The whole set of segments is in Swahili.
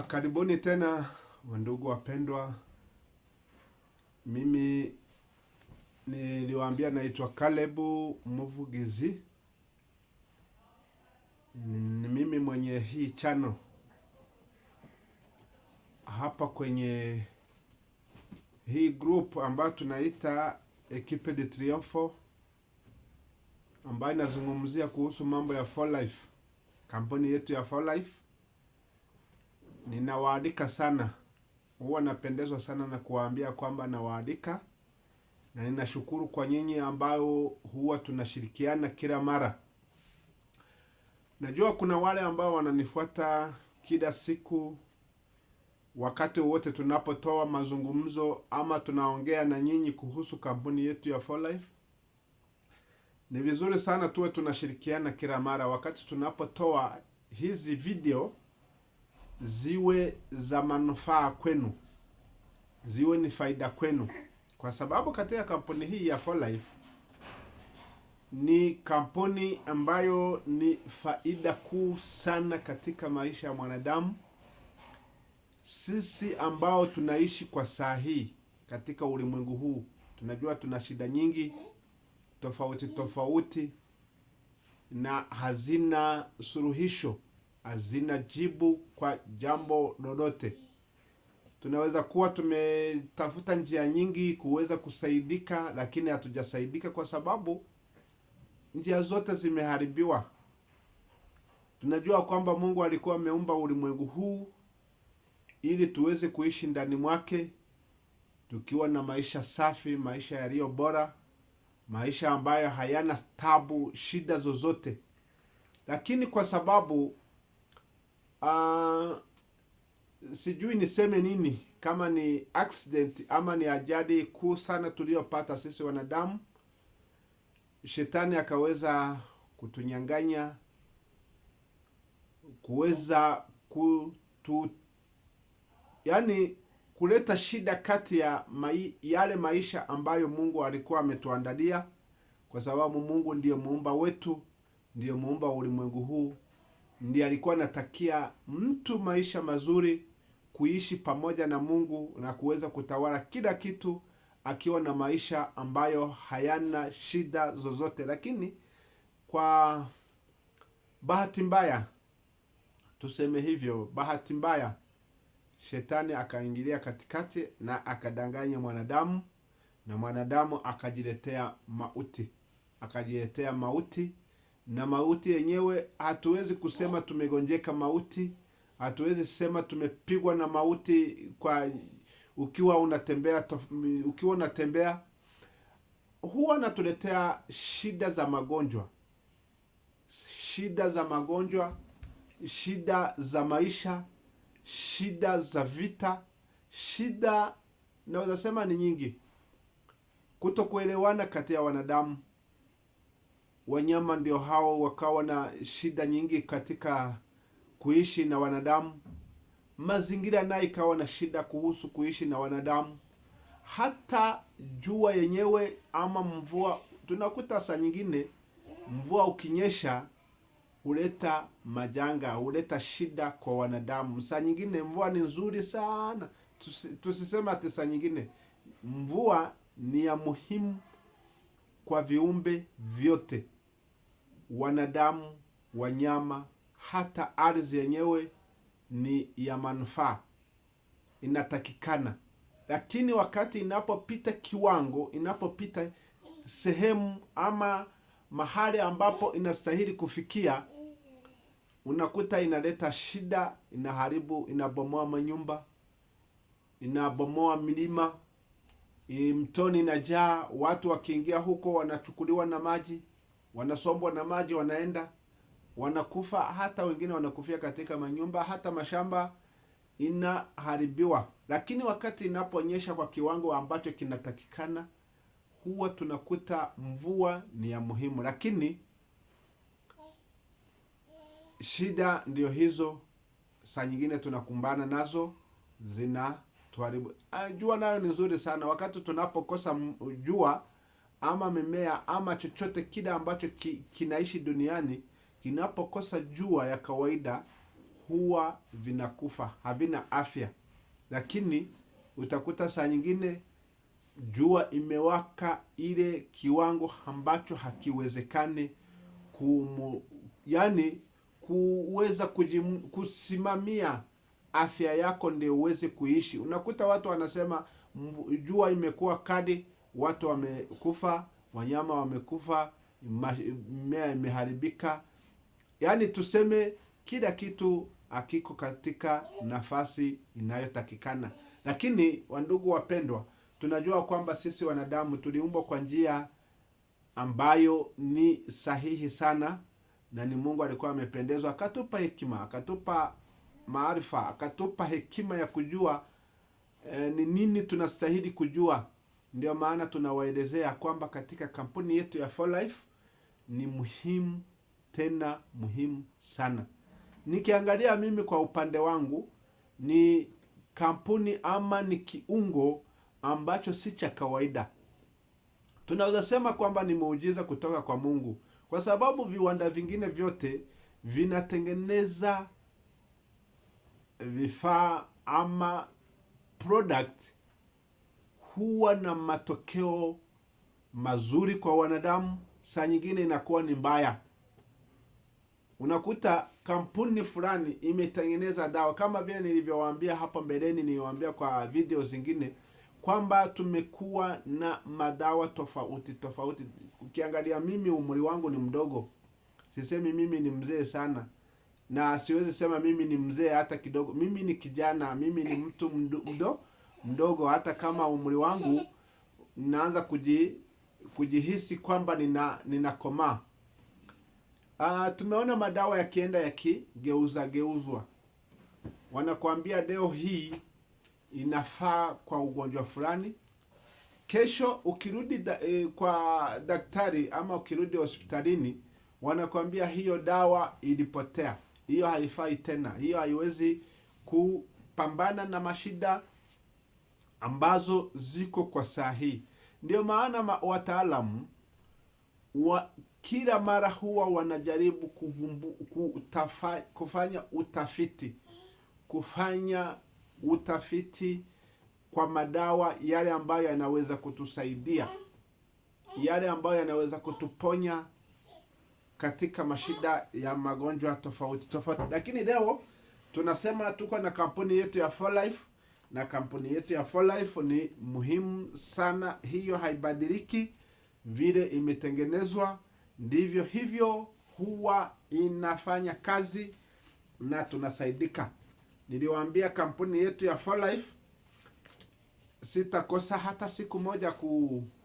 Karibuni tena wandugu wapendwa. Mimi niliwaambia naitwa Kalebu Muvugizi. Ni mimi mwenye hii channel hapa kwenye hii group ambayo tunaita Equipe de Triunfo, ambayo inazungumzia kuhusu mambo ya For Life, kampuni yetu ya For Life. Ninawaandika sana, huwa napendezwa sana na kuwaambia kwamba nawaandika, na ninashukuru kwa nyinyi ambao huwa tunashirikiana kila mara. Najua kuna wale ambao wananifuata kila siku, wakati wote tunapotoa mazungumzo ama tunaongea na nyinyi kuhusu kampuni yetu ya For Life. Ni vizuri sana tuwe tunashirikiana kila mara wakati tunapotoa hizi video, ziwe za manufaa kwenu, ziwe ni faida kwenu, kwa sababu katika kampuni hii ya For Life ni kampuni ambayo ni faida kuu sana katika maisha ya mwanadamu. Sisi ambao tunaishi kwa saa hii katika ulimwengu huu, tunajua tuna shida nyingi tofauti tofauti, na hazina suluhisho, hazina jibu kwa jambo lolote. Tunaweza kuwa tumetafuta njia nyingi kuweza kusaidika, lakini hatujasaidika kwa sababu njia zote zimeharibiwa. Tunajua kwamba Mungu alikuwa ameumba ulimwengu huu ili tuweze kuishi ndani mwake tukiwa na maisha safi, maisha yaliyo bora, maisha ambayo hayana tabu, shida zozote. Lakini kwa sababu sijui niseme nini, kama ni accident ama ni ajali kuu sana tuliyopata sisi wanadamu, shetani akaweza kutunyang'anya, kuweza yani kuleta shida kati ya yale maisha ambayo Mungu alikuwa ametuandalia, kwa sababu Mungu ndiye muumba wetu, ndiye muumba ulimwengu huu, ndiye alikuwa anatakia mtu maisha mazuri, kuishi pamoja na Mungu na kuweza kutawala kila kitu akiwa na maisha ambayo hayana shida zozote. Lakini kwa bahati mbaya, tuseme hivyo, bahati mbaya, shetani akaingilia katikati na akadanganya mwanadamu, na mwanadamu akajiletea mauti. Akajiletea mauti, na mauti yenyewe hatuwezi kusema tumegonjeka mauti, hatuwezi sema tumepigwa na mauti kwa ukiwa unatembea. Huwa natuletea shida za magonjwa, shida za magonjwa, shida za maisha, shida za vita, shida naweza sema ni nyingi. Kutokuelewana kati ya wanadamu. Wanyama ndio hao wakawa na shida nyingi katika kuishi na wanadamu. Mazingira nayo ikawa na shida kuhusu kuishi na wanadamu. Hata jua yenyewe ama mvua, tunakuta saa nyingine mvua ukinyesha huleta majanga, huleta shida kwa wanadamu. Saa nyingine mvua ni nzuri sana. Tusisema ati saa nyingine. Mvua ni ya muhimu kwa viumbe vyote, wanadamu, wanyama, hata ardhi yenyewe ni ya manufaa, inatakikana. Lakini wakati inapopita kiwango, inapopita sehemu ama mahali ambapo inastahili kufikia, unakuta inaleta shida, inaharibu, inabomoa manyumba, inabomoa milima, mtoni inajaa, watu wakiingia huko wanachukuliwa na maji, wanasombwa na maji, wanaenda wanakufa, hata wengine wanakufia katika manyumba, hata mashamba inaharibiwa. Lakini wakati inaponyesha kwa kiwango ambacho kinatakikana, huwa tunakuta mvua ni ya muhimu. Lakini shida ndio hizo, saa nyingine tunakumbana nazo, zina tuharibu. Jua nayo ni nzuri sana. Wakati tunapokosa jua ama mimea ama chochote kile ambacho kinaishi duniani, kinapokosa jua ya kawaida, huwa vinakufa, havina afya. Lakini utakuta saa nyingine jua imewaka ile kiwango ambacho hakiwezekani yani kuweza kusimamia afya yako ndio uweze kuishi. Unakuta watu wanasema jua imekuwa kali, watu wamekufa, wanyama wamekufa, mimea imeharibika. Yaani tuseme kila kitu hakiko katika nafasi inayotakikana. Lakini wandugu wapendwa, tunajua kwamba sisi wanadamu tuliumbwa kwa njia ambayo ni sahihi sana, na ni Mungu alikuwa amependezwa, akatupa hekima, akatupa maarifa, akatupa hekima ya kujua ni nini tunastahili kujua. Ndio maana tunawaelezea kwamba katika kampuni yetu ya 4Life ni muhimu, tena muhimu sana. Nikiangalia mimi kwa upande wangu, ni kampuni ama ni kiungo ambacho si cha kawaida. Tunaweza sema kwamba ni muujiza kutoka kwa Mungu, kwa sababu viwanda vingine vyote vinatengeneza vifaa ama product huwa na matokeo mazuri kwa wanadamu, saa nyingine inakuwa ni mbaya. Unakuta kampuni fulani imetengeneza dawa, kama vile nilivyowaambia hapo mbeleni, niliwaambia kwa video zingine kwamba tumekuwa na madawa tofauti tofauti. Ukiangalia mimi umri wangu ni mdogo, sisemi mimi ni mzee sana, na siwezi sema mimi ni mzee hata kidogo. Mimi ni kijana, mimi ni mtu mdogo, hata kama umri wangu naanza kujihisi kwamba ninakomaa. Tumeona madawa yakienda yakigeuzwa. Wanakuambia leo hii inafaa kwa ugonjwa fulani. Kesho ukirudi kwa daktari ama ukirudi hospitalini, wanakuambia hiyo dawa ilipotea, hiyo haifai tena, hiyo haiwezi kupambana na mashida ambazo ziko kwa saa hii. Ndio maana wataalamu kila mara huwa wanajaribu kufanya utafiti kwa madawa yale ambayo yanaweza kutusaidia, yale ambayo yanaweza kutuponya katika mashida ya magonjwa tofauti tofauti. Lakini leo tunasema tuko na kampuni yetu ya 4Life, na kampuni yetu ya 4Life ni muhimu sana. Hiyo haibadiliki, vile imetengenezwa ndivyo hivyo huwa inafanya kazi na tunasaidika. Niliwaambia kampuni yetu ya 4Life sitakosa hata siku moja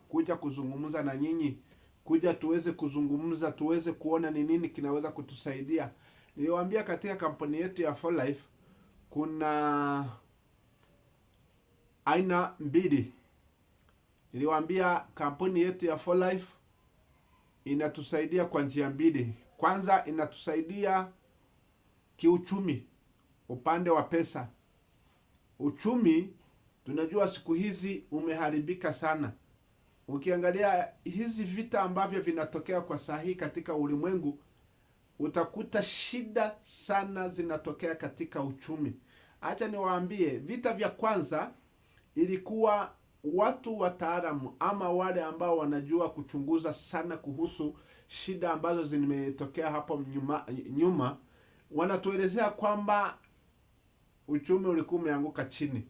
kuja kuzungumza na nyinyi, kuja tuweze kuzungumza, tuweze kuona ni nini kinaweza kutusaidia. Niliwaambia katika kampuni yetu ya 4Life kuna aina mbili. Niliwaambia kampuni yetu ya 4Life inatusaidia kwa njia mbili. Kwanza, inatusaidia kiuchumi, upande wa pesa. Uchumi tunajua siku hizi umeharibika sana. Ukiangalia hizi vita ambavyo vinatokea kwa sahihi katika ulimwengu, utakuta shida sana zinatokea katika uchumi. Acha niwaambie, vita vya kwanza ilikuwa watu wataalamu ama wale ambao wanajua kuchunguza sana kuhusu shida ambazo zimetokea hapo nyuma wanatuelezea kwamba uchumi ulikuwa umeanguka chini.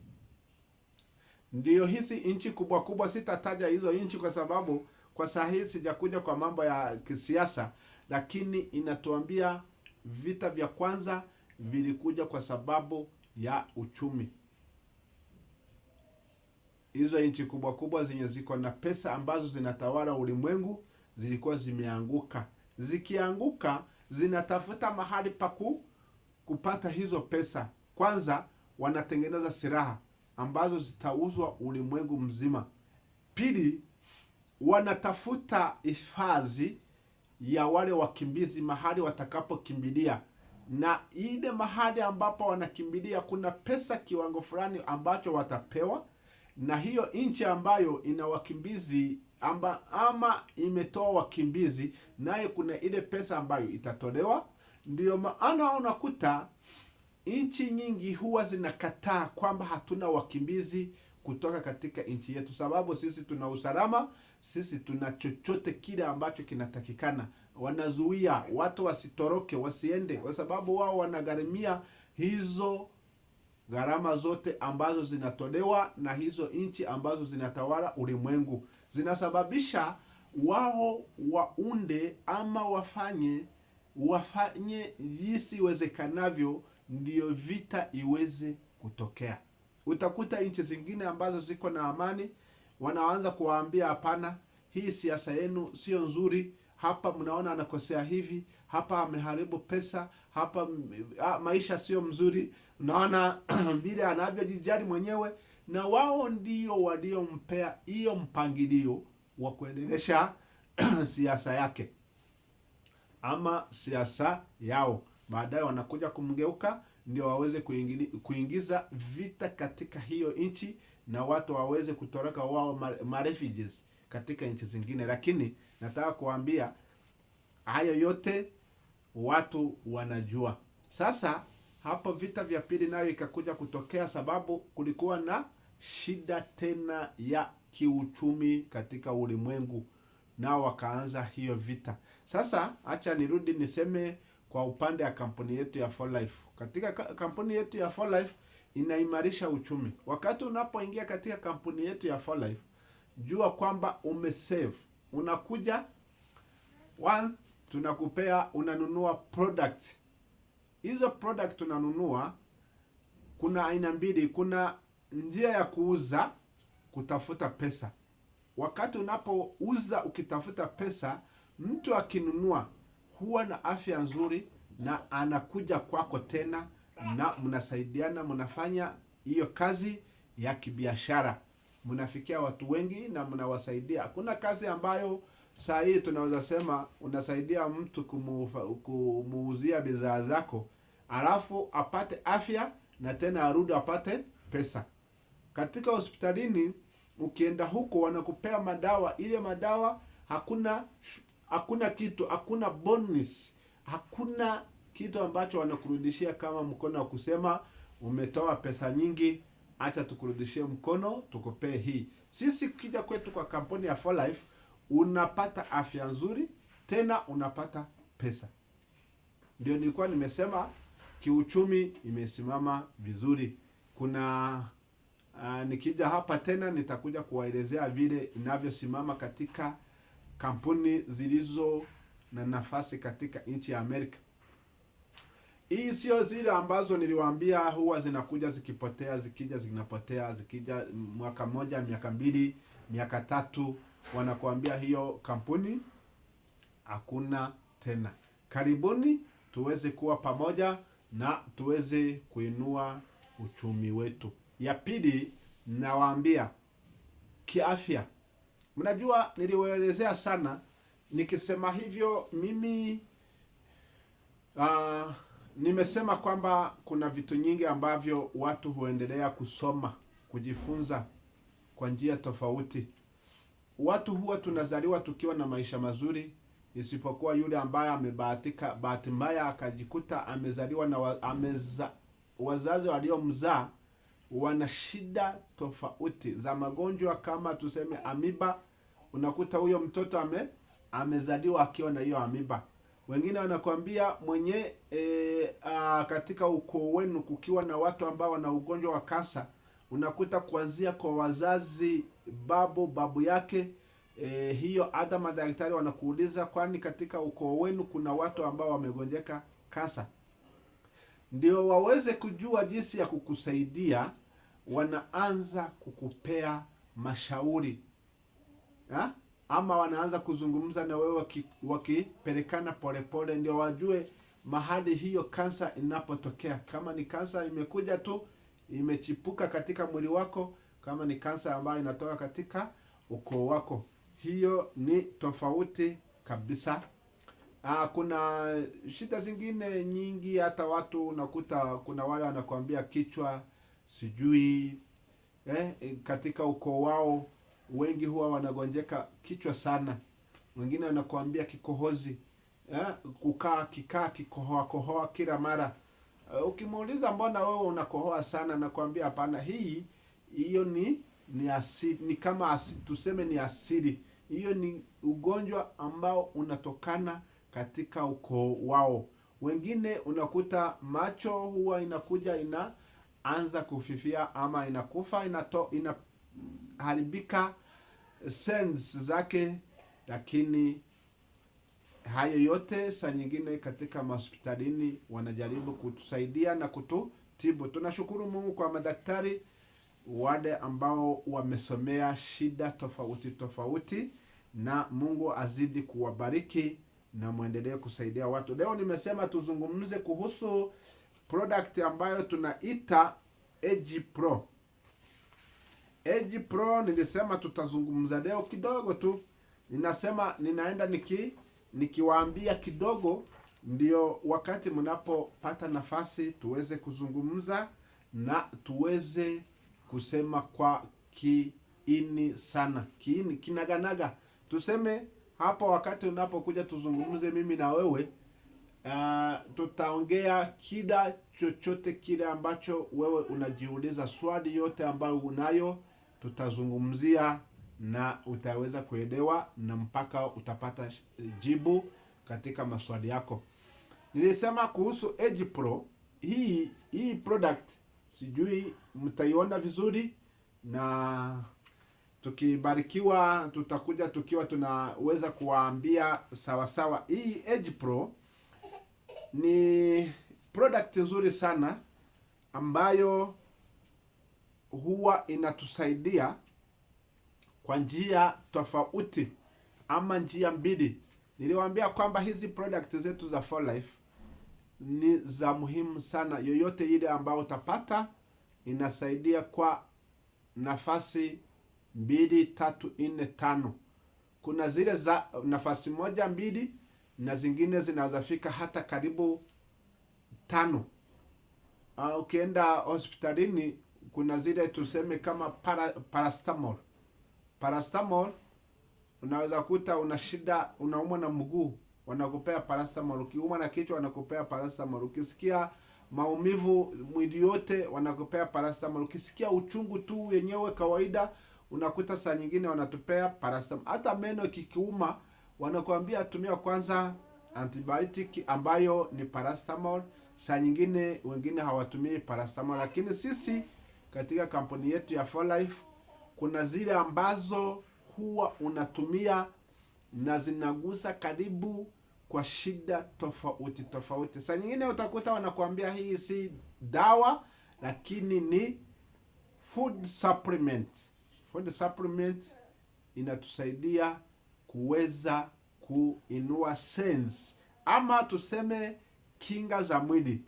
Ndiyo hizi nchi kubwa kubwa, sitataja hizo nchi kwa sababu kwa saa hii sijakuja kwa mambo ya kisiasa, lakini inatuambia vita vya kwanza vilikuja kwa sababu ya uchumi. Hizo nchi kubwa kubwa zenye ziko na pesa ambazo zinatawala ulimwengu zilikuwa zimeanguka. Zikianguka zinatafuta mahali pa kupata hizo pesa. Kwanza wanatengeneza silaha ambazo zitauzwa ulimwengu mzima. Pili, wanatafuta hifadhi ya wale wakimbizi, mahali watakapokimbilia, na ile mahali ambapo wanakimbilia kuna pesa kiwango fulani ambacho watapewa, na hiyo nchi ambayo ina wakimbizi ama imetoa wakimbizi, naye kuna ile pesa ambayo itatolewa. Ndio maana unakuta nchi nyingi huwa zinakataa kwamba hatuna wakimbizi kutoka katika nchi yetu, sababu sisi tuna usalama, sisi tuna chochote kile ambacho kinatakikana. Wanazuia watu wasitoroke, wasiende, kwa sababu wao wanagharimia hizo gharama zote ambazo zinatolewa na hizo nchi ambazo zinatawala ulimwengu. Zinasababisha wao waunde ama wafanye jinsi iwezekanavyo ndio vita iweze kutokea. Utakuta nchi zingine ambazo ziko na amani wanaanza kuwaambia hapana, hii siasa yenu sio nzuri, hapa mnaona anakosea hivi, hapa ameharibu pesa, hapa maisha sio mzuri, unaona vile anavyojijali mwenyewe, na wao ndio waliompea hiyo mpangilio wa kuendelesha siasa yake ama siasa yao. Baadaye wanakuja kumgeuka ndio waweze kuingiza vita katika hiyo nchi na watu waweze kutoroka wao refugees katika nchi zingine. Lakini nataka kuambia hayo yote watu wanajua. Sasa hapo vita vya pili nayo ikakuja kutokea, sababu kulikuwa na shida tena ya kiuchumi katika ulimwengu, nao wakaanza hiyo vita. Sasa acha nirudi niseme kwa upande ya kampuni yetu ya 4Life. Katika kampuni yetu ya 4Life inaimarisha uchumi. Wakati unapoingia katika kampuni yetu ya 4Life, jua kwamba umesave. Unakuja tunakupea, unanunua product. Hizo product tunanunua, kuna aina mbili. Kuna njia ya kuuza, kutafuta pesa. Wakati unapouza ukitafuta pesa, mtu akinunua huwa na afya nzuri na anakuja kwako tena, na mnasaidiana, mnafanya hiyo kazi ya kibiashara, mnafikia watu wengi na mnawasaidia. Hakuna kazi ambayo saa hii tunaweza sema unasaidia mtu kumuuzia bidhaa zako alafu apate afya na tena arudi apate pesa. Katika hospitalini ukienda huko wanakupea madawa, ile madawa hakuna kitu, hakuna bonus, hakuna kitu ambacho wanakurudishia kama mkono wa kusema umetoa pesa nyingi, acha tukurudishie mkono tukupee hii. Sisi kija kwetu kwa kampuni ya 4Life unapata afya nzuri, tena unapata pesa. Ndio nilikuwa nimesema kiuchumi imesimama vizuri. Kuna nikija hapa tena nitakuja kuwaelezea vile inavyosimama katika kampuni zilizo na nafasi katika nchi ya Amerika. Hii sio zile ambazo niliwaambia huwa zinakuja zikipotea, zikija zinapotea, zikija mwaka moja, miaka mbili, miaka tatu, wanakuambia hiyo kampuni hakuna tena. Karibuni tuweze kuwa pamoja na tuweze kuinua uchumi wetu. Ya pili, nawaambia kiafya. Mnajua niliwaelezea sana nikisema hivyo mimi nimesema kwamba kuna vitu nyingi ambavyo watu huendelea kusoma, kujifunza kwa njia tofauti. Watu huwa tunazaliwa tukiwa na maisha mazuri, isipokuwa yule ambaye amebahatika bahati mbaya akajikuta amezaliwa na wazazi waliomzaa wana shida tofauti za magonjwa kama tuseme amiba. Unakuta huyo mtoto amezaliwa akiwa na hiyo amiba. Wengine wanakuambia katika ukoo wenu kukiwa na watu ambao wana ugonjwa wa kansa, unakuta kuanzia kwa wazazi, babu yake, hiyo hata madaktari wanakuuliza, kwani katika ukoo wenu kuna watu ambao wamegonjeka kansa? Ndio waweze kujua jinsi ya kukusaidia, wanaanza kukupea mashauri ama wanaanza kuzungumza na wewe wakipelekana polepole, ndio wajue mahali hiyo kansa inapotokea. Kama ni kansa imekuja tu imechipuka katika mwili wako, kama ni kansa ambayo inatoka katika ukoo wako, hiyo ni tofauti kabisa. Kuna shida zingine nyingi, hata watu unakuta kuna wale wanakuambia kichwa sijui katika ukoo wao wengi huwa wanagonjeka kichwa sana. Wengine wanakuambia kikohozi, kukaa kikohoa kila mara. Ukimuuliza mbona wewe unakohoa sana, nakwambia hapana, hiyo ni asidi, ni kama asidi, tuseme ni asidi. Hiyo ni ugonjwa ambao unatokana katika ukoo wao. Wengine unakuta macho huwa inakuja inaanza kufifia ama inakufa, inaharibika sense zake, lakini hayo yote saa nyingine katika hospitalini wanajaribu kutusaidia na kututibu. Tunashukuru Mungu kwa madaktari wale ambao wamesomea shida tofauti tofauti, na Mungu azidi kuwabariki na muendelee kusaidia watu. Leo nimesema tuzungumze kuhusu product ambayo tunaita Age Pro. Age Pro nilisema tutazungumza leo kidogo tu. Ninasema ninaenda nikiwaambia kidogo, ndio wakati mnapopata nafasi tuweze kuzungumza na tuweze kusema kwa kiini sana, kiini kinaganaga. Tuseme hapa wakati unapokuja tuzungumze mimi na wewe, tutaongea kila chochote kile ambacho wewe unajiuliza, swali yote ambayo unayo tutazungumzia na utaweza kuelewa na mpaka utapata jibu katika maswali yako. Nilisema kuhusu Age Pro, hii product sijui mtaiona vizuri, na tukibarikiwa tutakuja tukiwa tunaweza kuwaambia sawa sawa. Hii Age Pro ni product nzuri sana ambayo huwa inatusaidia kwa njia tofauti ama njia mbili. Niliwaambia kwamba hizi product zetu za 4Life ni za muhimu sana. Yoyote ile ambao utapata inasaidia kwa nafasi 2, 3, 4, 5. Kuna zile za nafasi 1, 2 na zingine zinawezafika hata karibu 5. Ukienda hospitalini kuna zile tuseme kama Paracetamol. Unaweza kuta una shida, unaumwa na mguu, wanakupea Paracetamol. Ukiumwa na kichwa wanakupea Paracetamol. Ukisikia maumivu mwili yote wanakupea Paracetamol. Ukisikia uchungu tu yenyewe kawaida, unakuta saa nyingine wanatupea Paracetamol. Hata meno kikiuma wanakuambia tumia kwanza antibiotic ambayo ni Paracetamol. Saa nyingine wengine hawatumii Paracetamol, lakini sisi katika kampuni yetu ya 4Life kuna zile ambazo huwa unatumia na zinagusa karibu kwa shida tofauti tofauti. Saa nyingine utakuta wanakuambia hii si dawa, lakini ni food supplement. Food supplement inatusaidia kuweza kuinua sense ama tuseme kinga za mwili.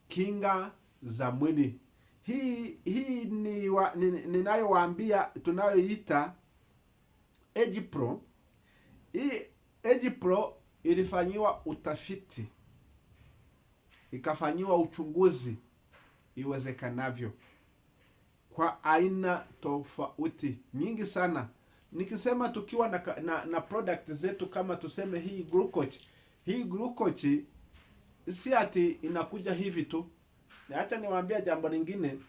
Kinga za mwili. Hii ninayowaambia tunayoita Age Pro. Hii Age Pro ilifanyiwa utafiti, ikafanyiwa uchunguzi iwezekanavyo kwa aina tofauti nyingi sana. Nikisema tukiwa na product zetu kama tuseme hii glucose. Hii glucose si ati inakuja hivi tu. Na acha niwaambia jambo lingine.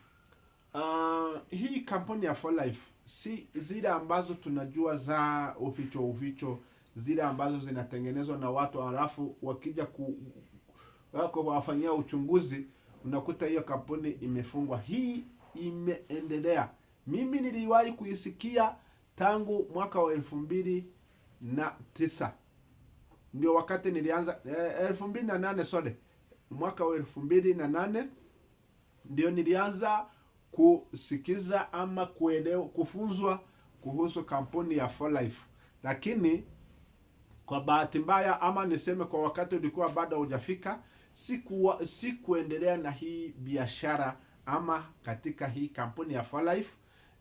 Hii kampuni ya 4Life si zile ambazo tunajua za uficho, zile ambazo zinatengenezwa na watu halafu wakija wafanyia uchunguzi unakuta hiyo kampuni imefungwa. Hii imeendelea. Mimi niliwahi kuisikia tangu mwaka wa 2009. Ndio wakati nilianza 2008 mwaka wa 2008 ndio nilianza kusikiza ama kufunzwa kuhusu kampuni ya 4Life. Lakini kwa bahati mbaya ama niseme kwa wakati ulikuwa bado hujafika, sikuendelea na hii biashara ama katika hii kampuni ya 4Life,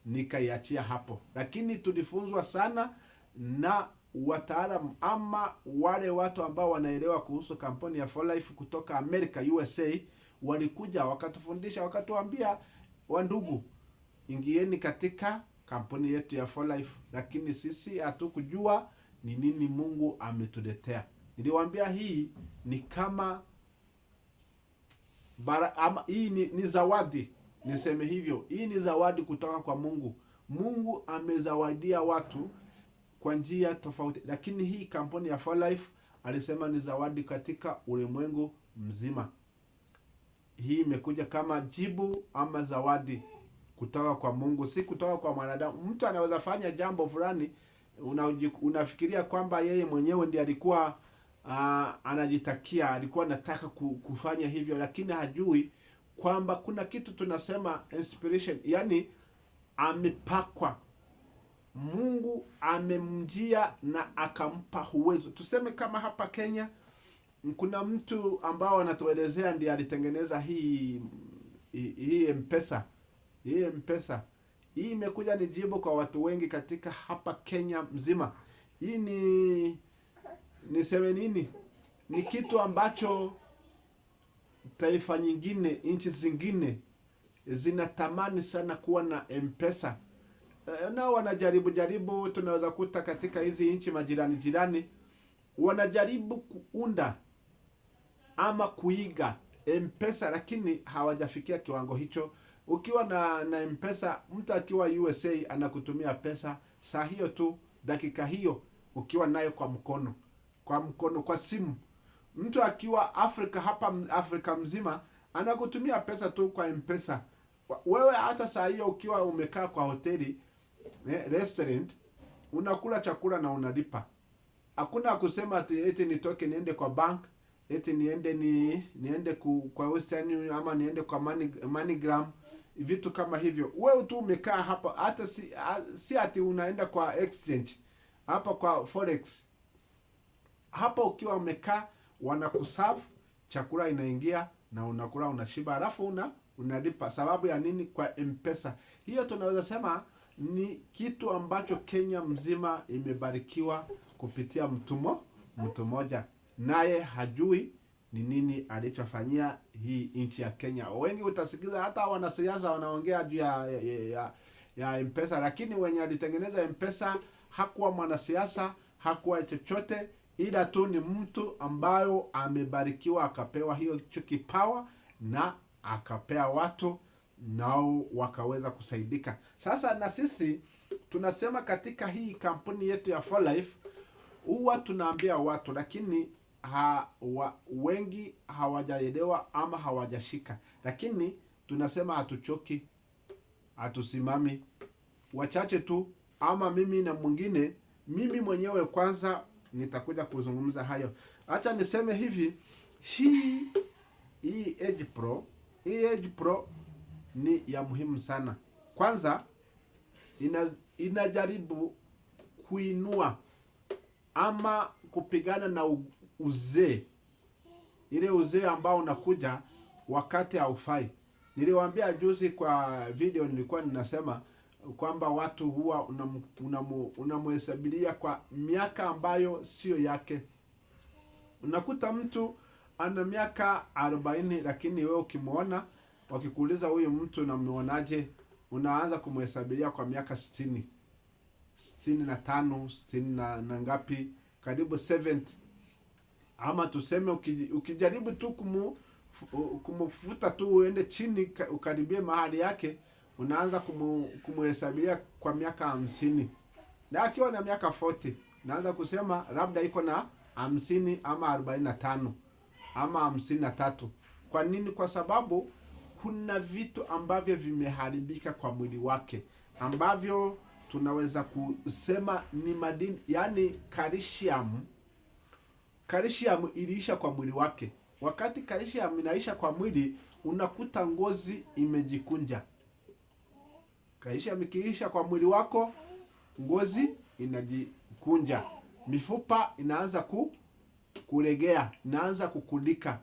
nikaiachia hapo. Lakini tulifunzwa sana na wataalamu ama wale watu ambao wanaelewa kuhusu kampuni ya 4Life kutoka America, USA. Walikuja wakatufundisha, wakatuambia wandugu, ingieni katika kampuni yetu ya 4Life. Lakini sisi hatukujua ni nini Mungu ametuletea. Niliwaambia hii ni kama Hii ni zawadi, niseme hivyo. Hii ni zawadi kutoka kwa Mungu. Mungu amezawadia watu kwa njia tofauti, lakini hii kampuni ya 4Life alisema ni zawadi katika ulimwengu mzima. Hii imekuja kama jibu ama zawadi kutoka kwa Mungu, si kutoka kwa mwanadamu. Mtu anaweza fanya jambo fulani, unafikiria kwamba yeye mwenyewe ndiye alikuwa anajitakia, alikuwa anataka kufanya hivyo, lakini hajui kwamba kuna kitu tunasema inspiration, yani amepakwa. Mungu amemjia na akampa uwezo. Tuseme kama hapa Kenya kuna mtu ambao anatuelezea ndiye alitengeneza hii M-Pesa. Hii M-Pesa hii imekuja ni jibu kwa watu wengi katika hapa Kenya mzima. Hii niseme nini? Ni kitu ambacho taifa nyingine, nchi zingine zinatamani sana kuwa na M-Pesa. Nao wanajaribu, tunaweza kuta katika hizi nchi jirani wanajaribu kuunda ama kuiga M-Pesa, lakini hawajafikia kiwango hicho. Ukiwa na M-Pesa, mtu akiwa USA anakutumia pesa saa hiyo tu, dakika hiyo, ukiwa nayo kwa mkono, kwa simu. Mtu akiwa hapa Afrika mzima anakutumia pesa tu kwa M-Pesa. Wewe hata saa hiyo ukiwa umekaa kwa hoteli, restaurant, unakula chakula na unalipa. Hakuna kusema eti nitoke niende kwa bank, eti niende kwa Western Union ama niende kwa MoneyGram, vitu kama hivyo. Wewe tu umekaa hapa, hata si ati unaenda kwa exchange, hapa kwa forex. Hapa ukiwa umekaa, wanakuserve chakula, inaingia na unakula, unashiba, alafu unalipa. Sababu ya nini? Kwa M-Pesa. Hiyo tunaweza sema ni kitu ambacho Kenya mzima imebarikiwa kupitia mtu mmoja, naye hajui ni nini alichofanyia hii nchi ya Kenya. Wengi utasikiza hata wanasiasa wanaongea juu ya M-Pesa, lakini wenye alitengeneza M-Pesa hakuwa mwanasiasa, hakuwa chochote, ila tu ni mtu ambayo amebarikiwa, akapewa hiyo kipawa na akapea watu nao wakaweza kusaidika. Sasa na sisi tunasema katika hii kampuni yetu ya 4Life huwa tunaambia watu, lakini wengi hawajaelewa ama hawajashika. Lakini tunasema hatuchoki, hatusimami. Wachache tu ama mimi na mwingine, mimi mwenyewe kwanza nitakuja kuzungumza hayo. Acha niseme hivi, hii Age Pro ni ya muhimu sana. Kwanza inajaribu kuinua ama kupigana na uzee, ile uzee ambao unakuja wakati haufai. Niliwaambia juzi kwa video, nilikuwa ninasema kwamba watu huwa unamuhesabiria kwa miaka ambayo sio yake. Unakuta mtu ana miaka 40, lakini wewe ukimwona, wakikuuliza huyu mtu unamwonaje, unaanza kumhesabiria kwa miaka 60, 65, 60 na ngapi, karibu 70. Ama tuseme ukijaribu tu kumfuta tu uende chini ukaribie mahali yake, unaanza kumhesabiria kwa miaka 50. Na akiwa na miaka 40, naanza kusema labda iko na 50 ama 45 ama 53. Kwa nini? Kwa sababu kuna vitu ambavyo vimeharibika kwa mwili wake, ambavyo tunaweza kusema ni madini, yani calcium iliisha kwa mwili wake. Wakati calcium inaisha kwa mwili, unakuta ngozi imejikunja. Calcium ikiisha kwa mwili wako, ngozi inajikunja, mifupa inaanza kuregea, inaanza kukudika,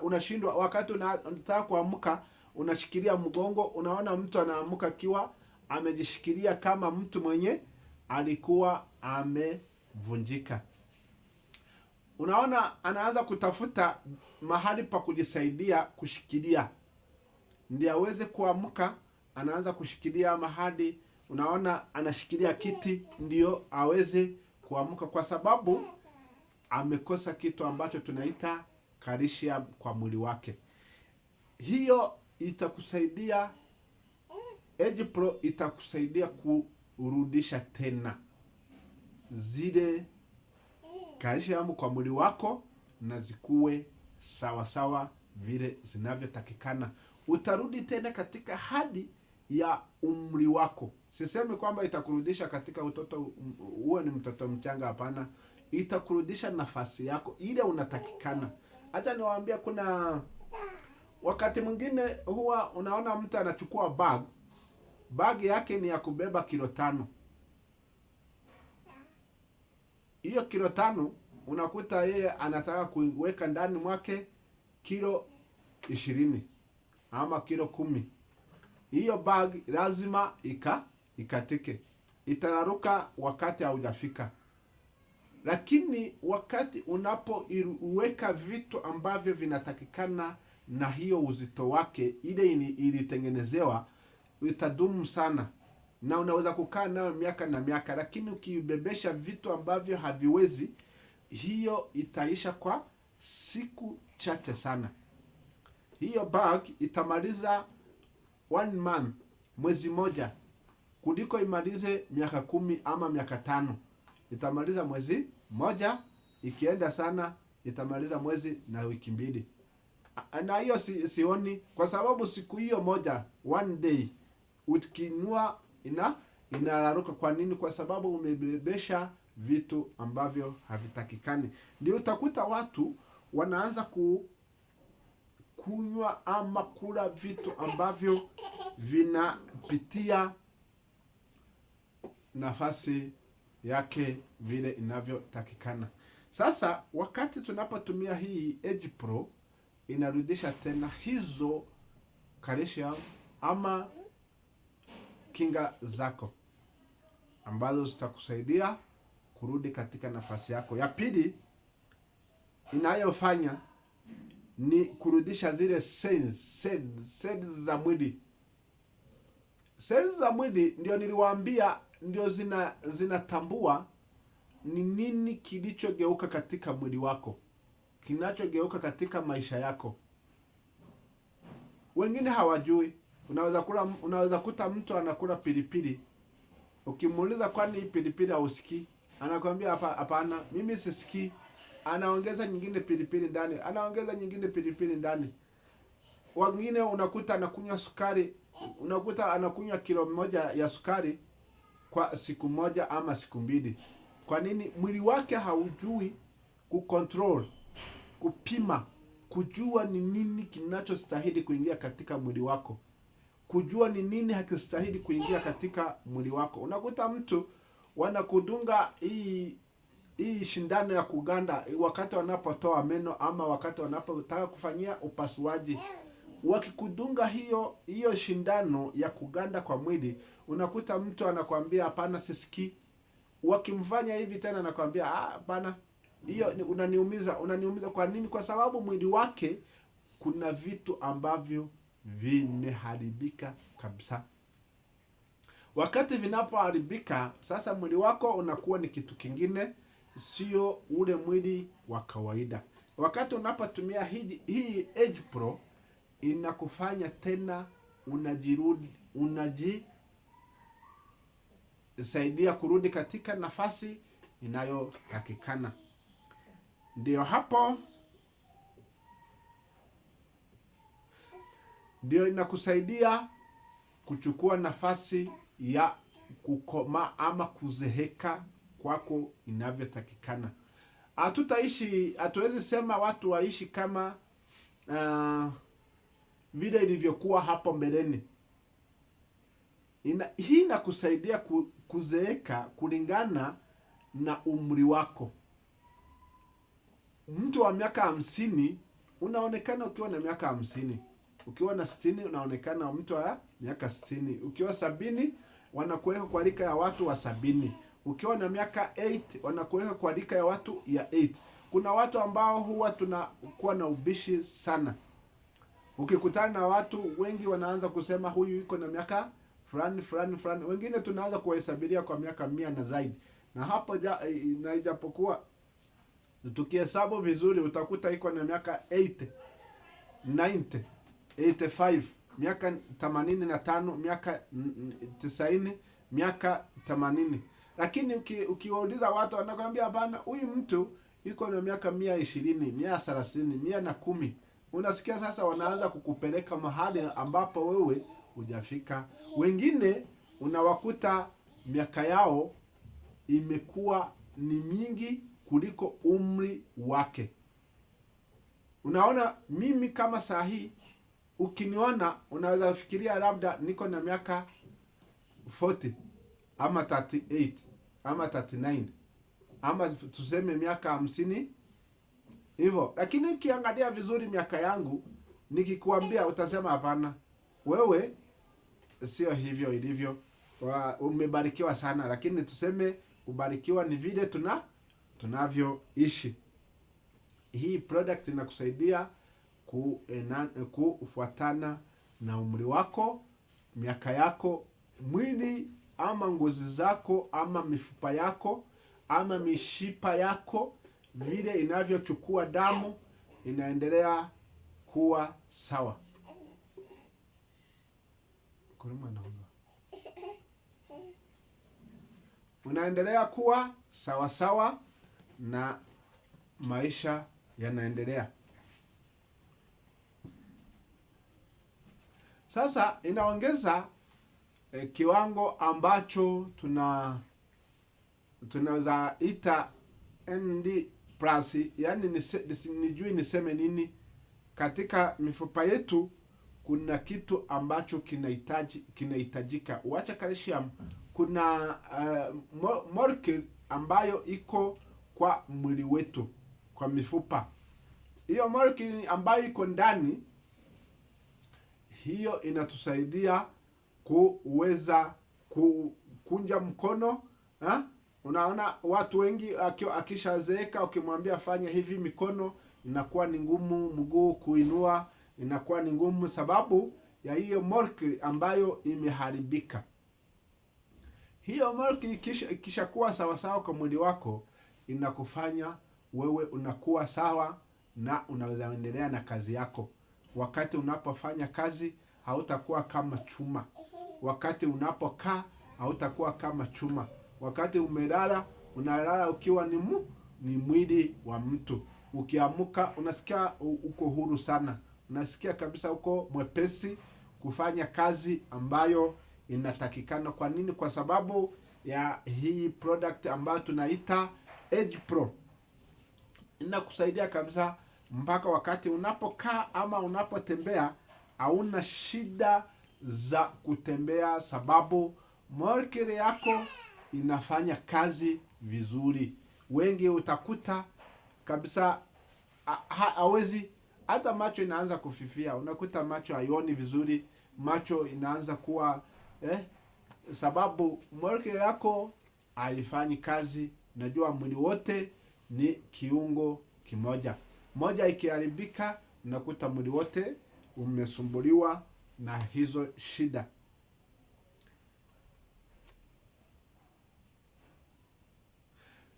unashindwa. Wakati unataka kuamka, unashikilia mgongo, unaona mtu anaamka akiwa amejishikilia kama mtu mwenye alikuwa amevunjika. Unaona anaanza kutafuta mahali pa kujisaidia kushikilia, ndiye aweze kuamka. Anaanza kushikilia mahali, unaona anashikilia kiti ndio aweze kuamka, kwa sababu amekosa kitu ambacho tunaita calcium kwa mwili wake. hiyo itakusaidia, Age Pro itakusaidia kurudisha tena zile calcium kwa mwili wako na zikuwe sawa sawa vile zinavyotakikana. Utarudi tena katika hadi ya umri wako. Sisemi kwamba itakurudisha katika utoto, uwe ni mtoto mchanga, hapana. Itakurudisha nafasi yako ile unatakikana. Acha niwaambie, kuna wakati mwingine huwa unaona mtu anachukua bag yake ni ya kubeba kilo 5. Hiyo kilo 5 unakuta yeye anataka kuweka ndani mwake kilo 20 ama kilo 10. Hiyo bag lazima ikatike, itararuka wakati haujafika. Lakini wakati unapoweka vitu ambavyo vinatakikana na hiyo uzito wake, ile ilitengenezewa, itadumu sana na unaweza kukaa nayo miaka na miaka. Lakini ukibebesha vitu ambavyo haviwezi, hiyo itaisha kwa siku chache sana. Hiyo bag itamaliza 1 month, mwezi moja, kuliko imalize miaka 10 ama miaka 5. Itamaliza mwezi moja, ikienda sana itamaliza mwezi na wiki 2. Na hiyo sioni, kwa sababu siku hiyo moja, one day, ukinua inararuka. Kwa nini? Kwa sababu umebebesha vitu ambavyo havitakikani. Ndio utakuta watu wanaanza kunywa ama kula vitu ambavyo vinapitia nafasi yake vile inavyotakikana. Sasa wakati tunapotumia hii Age Pro, inarudisha tena hizo calcium ama kinga zako ambazo zitakusaidia kurudi katika nafasi yako. Ya pili inayofanya ni kurudisha zile cells za mwili. Cells za mwili ndio niliwaambia, ndio zinatambua ni nini kilichogeuka katika mwili wako, kinachogeuka katika maisha yako. Wengine hawajui. Unaweza kuta mtu anakula pilipili, ukimuuliza kwani pilipili hausikii, anakuambia hapana, mimi sisikii. Anaongeza nyingine pilipili ndani, anaongeza nyingine pilipili ndani. Wengine unakuta anakunywa sukari, unakuta anakunywa kilo 1 ya sukari kwa siku moja ama siku 2. Kwa nini? Mwili wake haujui kucontrol, kupima, kujua ni nini kinachostahili kuingia katika mwili wako, kujua ni nini hakistahili kuingia katika mwili wako. Unakuta mtu wanakudunga hii shindano ya kuganda wakati wanapotoa meno ama wakati wanapotaka kufanyia upasuaji. Wakikudunga hiyo shindano ya kuganda kwa mwili, unakuta mtu anakuambia hapana, sisikii. Wakimfanya hivi tena anakuambia hapana, hiyo unaniumiza. Kwa nini? Kwa sababu mwili wake kuna vitu ambavyo vimeharibika kabisa. Wakati vinapoharibika, sasa mwili wako unakuwa ni kitu kingine, sio ule mwili wa kawaida. Wakati unapotumia hii Age Pro, inakufanya tena unajisaidia kurudi katika nafasi inayotakikana. Ndio hapo ndio inakusaidia kuchukua nafasi ya kukoma ama kuzeheka kwako inavyotakikana. Hatuwezi sema watu waishi kama vile ilivyokuwa hapo mbeleni. Hii inakusaidia kuzeeka kulingana na umri wako. Mtu wa miaka 50 unaonekana ukiwa na miaka 50. Ukiwa na 60 unaonekana mtu wa miaka 60. Ukiwa 70 wanakuweka kwa rika ya watu wa 70. Ukiwa na miaka 8 wanakuweka kwa rika ya watu ya 8. Kuna watu ambao huwa tunakuwa na ubishi sana. Ukikutana na watu wengi wanaanza kusema huyu yuko na miaka fulani. Wengine tunaanza kuhesabiria kwa miaka 100 na zaidi. Na hapo na ijapokuwa tukihesabu vizuri utakuta iko na miaka 80, 90. 85, miaka 85, miaka 90, miaka 80. Lakini ukiwauliza watu wanakwambia hapana, huyu mtu iko na miaka 120, 130, 110. Unasikia sasa wanaanza kukupeleka mahali ambapo wewe hujafika. Wengine unawakuta miaka yao imekuwa ni mingi kuliko umri wake. Unaona, mimi kama saa hii ukiniona unaweza fikiria labda niko na miaka 40 ama 38 ama 39 ama tuseme miaka 50 hivyo. Lakini ukiangalia vizuri miaka yangu, nikikuambia utasema hapana, wewe sio hivyo ilivyo. Umebarikiwa sana. Lakini tuseme kubarikiwa ni vile tunavyoishi. Hii product inakusaidia kufuatana na umri wako, miaka yako, mwili ama ngozi zako ama mifupa yako ama mishipa yako, vile inavyochukua damu inaendelea kuwa sawa. Unaendelea kuwa sawa sawa na maisha yanaendelea. Sasa inaongeza kiwango ambacho tunaweza ita ND+, yani nijui niseme nini. Katika mifupa yetu kuna kitu ambacho kinahitajika. Uacha calcium, kuna molecule ambayo iko kwa mwili wetu, kwa mifupa. Hiyo molecule ambayo iko ndani, hiyo inatusaidia kuweza kukunja mkono. Unaona watu wengi akishazeeka ukimwambia fanya hivi, mikono inakuwa ni ngumu, mguu kuinua inakuwa ni ngumu, sababu ya hiyo molecule ambayo imeharibika. Hiyo molecule kisha kuwa sawa sawa kwa mwili wako, inakufanya wewe unakuwa sawa na unaweza endelea na kazi yako. Wakati unapofanya kazi hautakuwa kama chuma. Wakati unapokaa hautakuwa kama chuma. Wakati umelala unalala ukiwa ni mwili wa mtu. Ukiamka unasikia uko huru sana. Unasikia kabisa uko mwepesi kufanya kazi ambayo inatakikana. Kwa nini? Kwa sababu ya hii product ambayo tunaita Age Pro. Inakusaidia kabisa mpaka wakati unapokaa ama unapotembea hauna shida za kutembea, sababu molecule yako inafanya kazi vizuri. Wengi utakuta kabisa hawezi, hata macho inaanza kufifia. Unakuta macho haioni vizuri, macho inaanza kuwa sababu molecule yako haifanyi kazi. Najua mwili wote ni kiungo kimoja. Moja ikiharibika, unakuta mwili wote umesumbuliwa na hizo shida.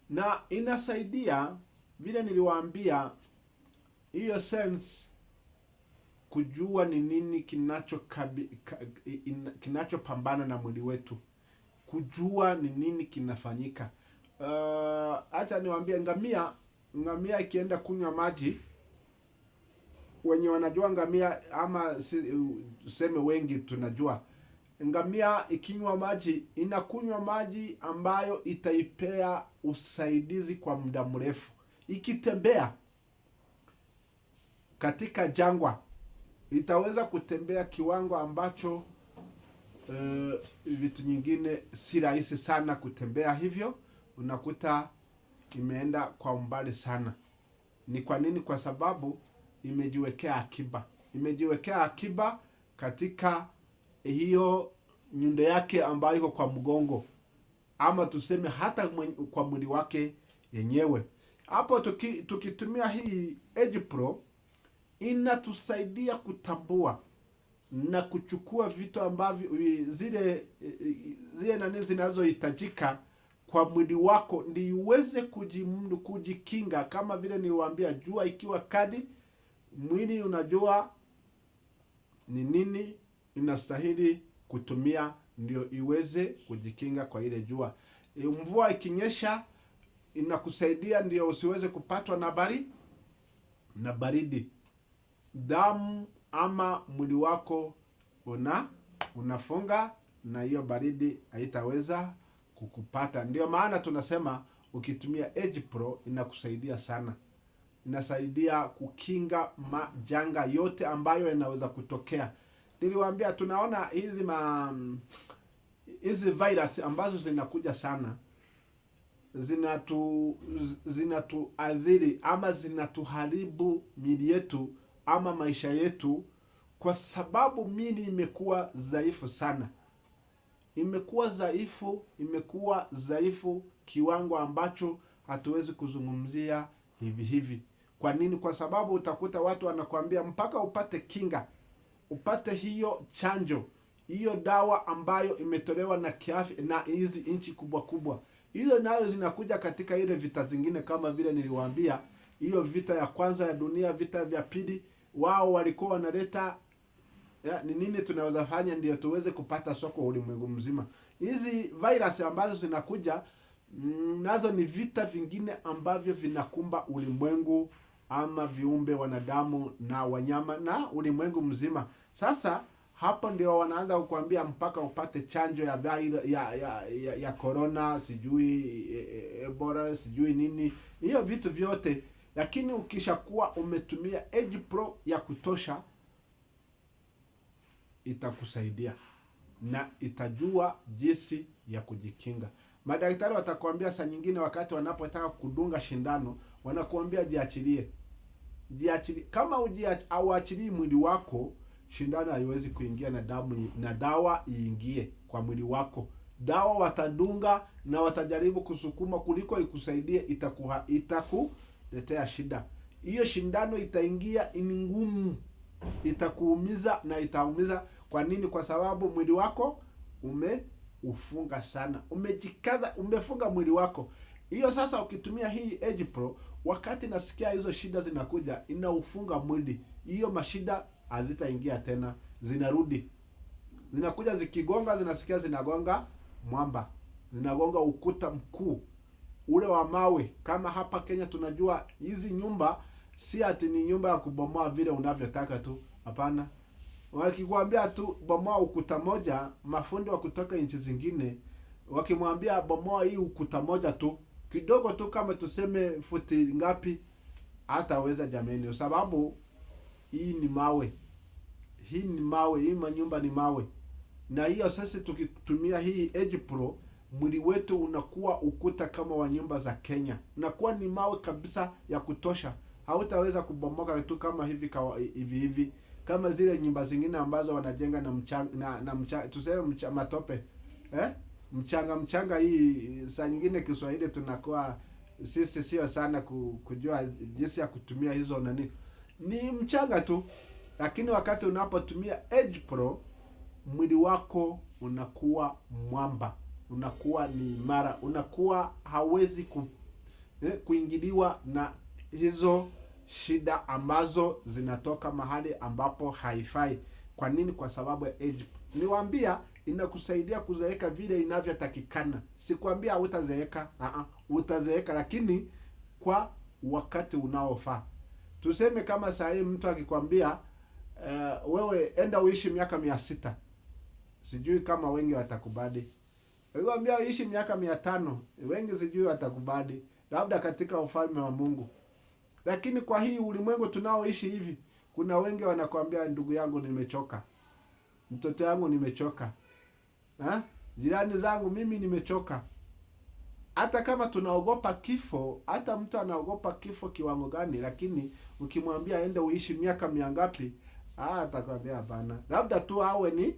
Na inasaidia vile niliwaambia, hiyo sense kujua ni nini kinachopambana na mwili wetu, kujua ni nini kinafanyika. Acha niwaambie, ngamia ikienda kunywa maji, wenye wanajua ngamia ama seme wengi tunajua, ngamia ikinywa maji inakunywa maji ambayo itaipea usaidizi kwa muda mrefu. Ikitembea katika jangwa itaweza kutembea kiwango ambacho vitu nyingine si rahisi sana kutembea hivyo. Unakuta imeenda kwa umbali sana. Ni kwa nini? Kwa sababu imejiwekea akiba. Imejiwekea akiba katika hiyo nyundo yake ambayo iko kwa mgongo, ama tuseme hata kwa mwili wake yenyewe. Hapo tukitumia hii Age Pro inatusaidia kutambua na kuchukua vitu ambavyo zile nani zinazohitajika kwa mwili wako ndio uweze kujikinga. Kama vile niliwaambia, jua ikiwa kali, mwili unajua ni nini inastahili kutumia ndio iweze kujikinga kwa ile jua. Mvua ikinyesha inakusaidia ndio usiweze kupatwa na baridi. Damu ama mwili wako unafunga na hiyo baridi haitaweza kukupata. Ndio maana tunasema ukitumia Age Pro inakusaidia sana. Inasaidia kukinga majanga yote ambayo yanaweza kutokea. Niliwaambia tunaona hizi virus ambazo zinakuja sana, zinatuadhiri ama zinatuharibu miili yetu ama maisha yetu, kwa sababu miili imekuwa dhaifu sana. Imekuwa dhaifu kiwango ambacho hatuwezi kuzungumzia hivi. Kwa nini? Kwa sababu utakuta watu wanakuambia mpaka upate kinga, upate hiyo chanjo, hiyo dawa ambayo imetolewa na kiafya na hizi nchi kubwa. Hizo nayo zinakuja katika ile vita zingine, kama vile niliwaambia, hiyo vita ya kwanza ya dunia, vita vya pili, wao walikuwa wanaleta ni nini tunaweza fanya ndio tuweze kupata soko ulimwengu mzima. Hizi virus ambazo zinakuja nazo ni vita vingine ambavyo vinakumba ulimwengu ama viumbe wanadamu na wanyama na ulimwengu mzima. Sasa hapo ndio wanaanza kukuambia mpaka upate chanjo ya corona, sijui Ebola, sijui nini, hiyo vitu vyote. Lakini ukishakuwa umetumia Age Pro ya kutosha, itakusaidia na itajua jinsi ya kujikinga. Madaktari watakwambia saa nyingine wakati wanapotaka kudunga shindano, wanakuambia jiachilie. Kama hauachilii mwili wako, shindano haiwezi kuingia na damu na dawa iingie kwa mwili wako. Dawa watadunga na watajaribu kusukuma kuliko ikusaidie, itakuletea shida. Hiyo shindano itaingia ni ngumu, itakuumiza na itaumiza. Kwa nini? Kwa sababu mwili wako umeufunga sana, umejikaza, umefunga mwili wako. Hiyo sasa ukitumia hii Age Pro, wakati nasikia hizo shida zinakuja, inaufunga mwili, hiyo mashida hazitaingia tena, zinarudi. Zinakuja zikigonga, zinasikia zinagonga mwamba, zinagonga ukuta mkuu ule wa mawe. Kama hapa Kenya tunajua hizi nyumba si ati ni nyumba ya kubomoa vile unavyotaka tu, hapana. Wakikwambia tu bomoa ukuta moja, mafundi wa kutoka nchi zingine wakimwambia bomoa hii ukuta moja tu, kidogo tu, kama tuseme futi ngapi, hataweza jameni, sababu hii ni mawe. Hii manyumba ni mawe. Na hiyo sasa tukitumia hii Age Pro, mwili wetu unakuwa ukuta kama wa nyumba za Kenya. Unakuwa ni mawe kabisa ya kutosha. Hautaweza kubomoka tu kama hivi kama zile nyumba zingine ambazo wanajenga na mchanga, tuseme matope. Mchanga hii saa nyingine Kiswahili tunakuwa sisi sio sana kujua jinsi ya kutumia hizo nani. Ni mchanga tu. Lakini wakati unapotumia Age Pro, mwili wako unakuwa mwamba, unakuwa ni imara, unakuwa hawezi kuingiliwa na hizo shida ambazo zinatoka mahali ambapo haifai. Kwa nini? Kwa sababu ya Age Pro. Niwaambia inakusaidia kuzeeka vile inavyotakikana. Sikwambia hutazeeka, utazeeka, lakini kwa wakati unaofaa. Tuseme kama saa hii mtu akikwambia wewe enda uishi miaka 600. Sijui kama wengi watakubali. Nikwambia uishi miaka 500, wengi sijui watakubali. Labda katika ufalme wa Mungu. Lakini kwa hii ulimwengu tunaoishi hivi, kuna wengi wanakuambia ndugu yangu nimechoka. Mtoto yangu nimechoka. Jirani zangu mimi nimechoka. Hata kama tunaogopa kifo, hata mtu anaogopa kifo kiwango gani, lakini ukimwambia ende uishi miaka mingapi, atakwambia hapana. Labda tu awe ni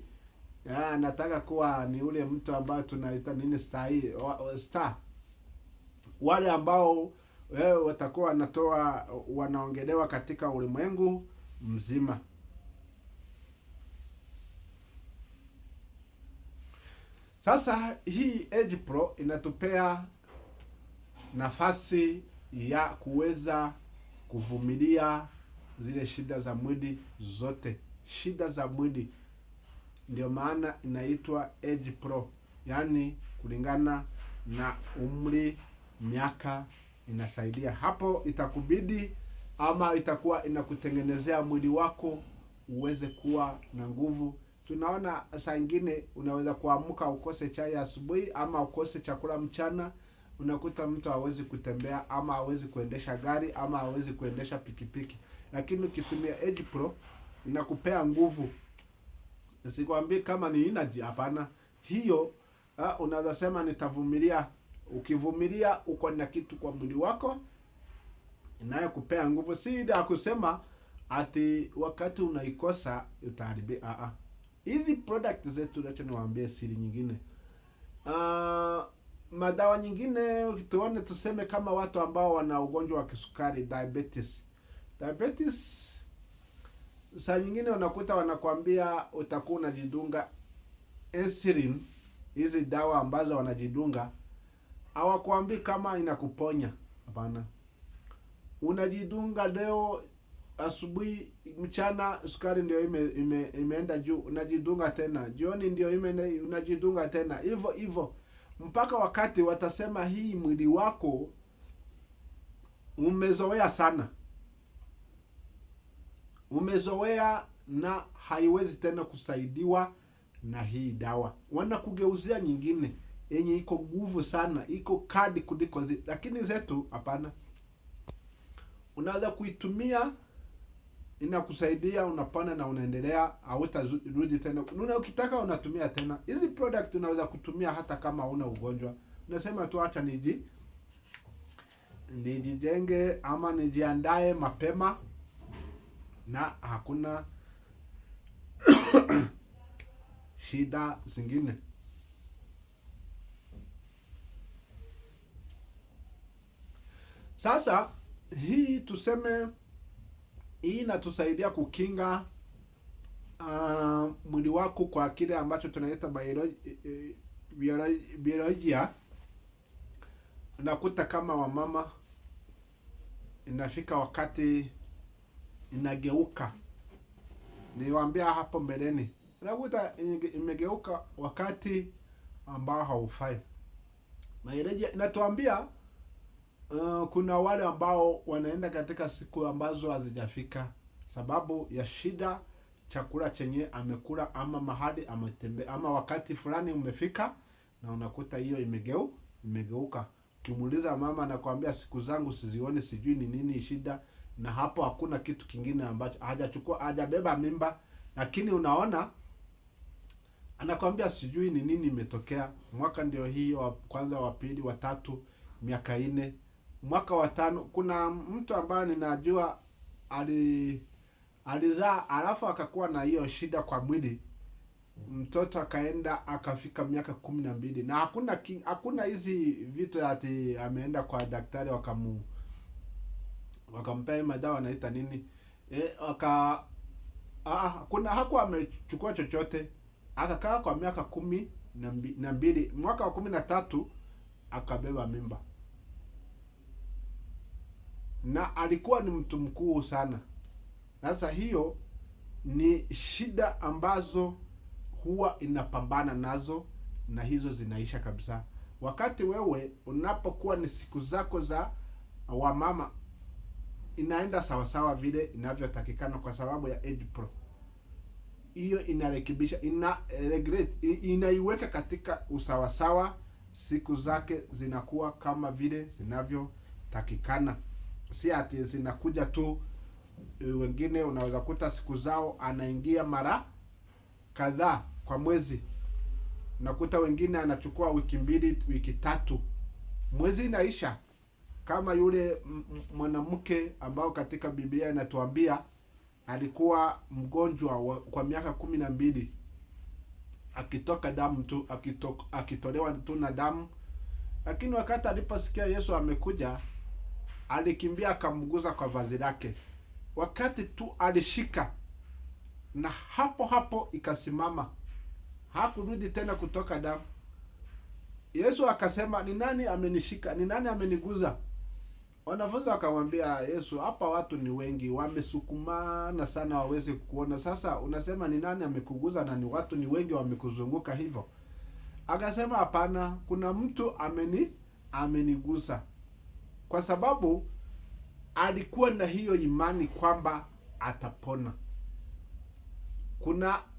nataka kuwa ni ule mtu ambaye tunaita nini, star. Wale ambao watakuwa wanaongelewa katika ulimwengu mzima. Sasa hii Age Pro inatupea nafasi ya kuweza kuvumilia zile shida za mwili zote. shida za mwili. Ndio maana inaitwa Age Pro, yaani kulingana na umri, miaka inasaidia hapo. Itakubidi ama itakuwa inakutengenezea mwili wako uweze kuwa na nguvu. Tunaona saa ingine unaweza kuamka ukose chai asubuhi ama ukose chakula mchana, unakuta mtu hawezi kutembea ama hawezi kuendesha gari ama hawezi kuendesha pikipiki. Lakini ukitumia Age Pro inakupea nguvu. Sikwambii kama ni energy, hapana. Hiyo unaweza sema nitavumilia. Ukivumilia uko na kitu kwa mwili wako inayokupea nguvu. Si ile ya kusema ati wakati unaikosa utaharibika. Hizi product zetu, acha niwaambie siri nyingine. Madawa nyingine tuone, tuseme kama watu ambao wana ugonjwa wa kisukari, diabetes. Diabetes saa nyingine unakuta wanakuambia utakuwa unajidunga insulin. Hizi dawa ambazo wanajidunga hawakuambii kama inakuponya, hapana. Unajidunga leo asubuhi, mchana sukari ndio imeenda juu, unajidunga tena jioni, ndio unajidunga tena, hivyo hivyo mpaka wakati watasema hii mwili wako umezoea sana, umezoea na haiwezi tena kusaidiwa na hii dawa. Wanakugeuzia nyingine yenye iko nguvu sana, iko kadi kuliko zile. Lakini zetu hapana. Unaweza kuitumia, inakusaidia, unapona na unaendelea, hautarudi tena. Ukitaka unatumia tena. Hizi product unaweza kutumia hata kama huna ugonjwa. Unasema tu acha nijijenge ama nijiandae mapema na hakuna shida zingine. Sasa hii tuseme hii inatusaidia kukinga mwili wako kwa kile ambacho tunaita biolojia. Unakuta kama wamama inafika wakati inageuka. Niwaambia hapo mbeleni, unakuta imegeuka wakati ambao haufai. Biolojia inatuambia kuna wale ambao wanaenda katika siku ambazo hazijafika sababu ya shida chakula chenye amekula ama mahali ametembea ama wakati fulani umefika na unakuta hiyo imegeuka. Ukimuuliza mama anakuambia siku zangu sizioni, sijui ni nini shida, na hapo hakuna kitu kingine ambacho hajabeba mimba, lakini unaona anakuambia sijui ni nini imetokea. Mwaka ndio hii wa kwanza, wa pili, wa tatu, miaka 4, mwaka wa 5. Kuna mtu ambaye ninajua alizaa alafu akakuwa na hiyo shida kwa mwili, mtoto akaenda akafika miaka 12 na hakuna hizi vitu ati ameenda kwa daktari wakampea madawa anaita nini kuna hakuwa amechukua chochote, akakaa kwa miaka 12. Mwaka wa 13 akabeba mimba na alikuwa ni mtu mkuu sana. Sasa hiyo ni shida ambazo huwa inapambana nazo, na hizo zinaisha kabisa wakati wewe unapokuwa ni siku zako za wamama inaenda sawasawa vile inavyotakikana kwa sababu ya Age Pro. Hiyo inarekebisha, inaiweka katika usawasawa, siku zake zinakuwa kama vile zinavyotakikana. Si ati zinakuja tu. Wengine unaweza kuta siku zao anaingia mara kadhaa kwa mwezi. Unakuta wengine anachukua wiki 2, wiki 3, mwezi inaisha. Kama yule mwanamke ambao katika Biblia inatuambia alikuwa mgonjwa kwa miaka 12, akitoka damu tu, akitolewa tu na damu. Lakini wakati aliposikia Yesu amekuja, alikimbia akamguza kwa vazi lake. Wakati tu alishika, na hapo ikasimama, hakurudi tena kutoka damu. Yesu akasema, ni nani amenishika? Ni nani ameniguza? Wanafunzi wakamwambia Yesu, hapa watu ni wengi, wamesukumana sana waweze kukuona. Sasa unasema ni nani amekuguza na ni watu ni wengi wamekuzunguka hivyo? Akasema hapana, kuna mtu amenigusa. Kwa sababu alikuwa na hiyo imani kwamba atapona.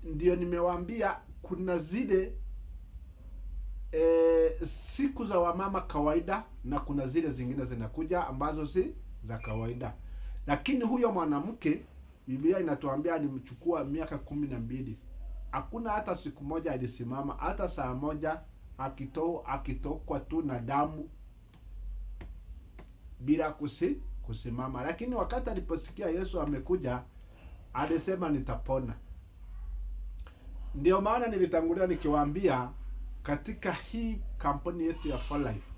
Ndio nimewaambia kuna zile siku za wamama kawaida na kuna zile zingine zinakuja ambazo si za kawaida. Lakini huyo mwanamke, Biblia inatuambia alimchukua miaka 12. Hakuna hata siku moja alisimama, hata saa moja akitokwa tu na damu bila kusimama. Lakini wakati aliposikia Yesu amekuja, alisema nitapona. Ndio maana nilitangulia nikiwaambia katika hii kampuni yetu ya For Life,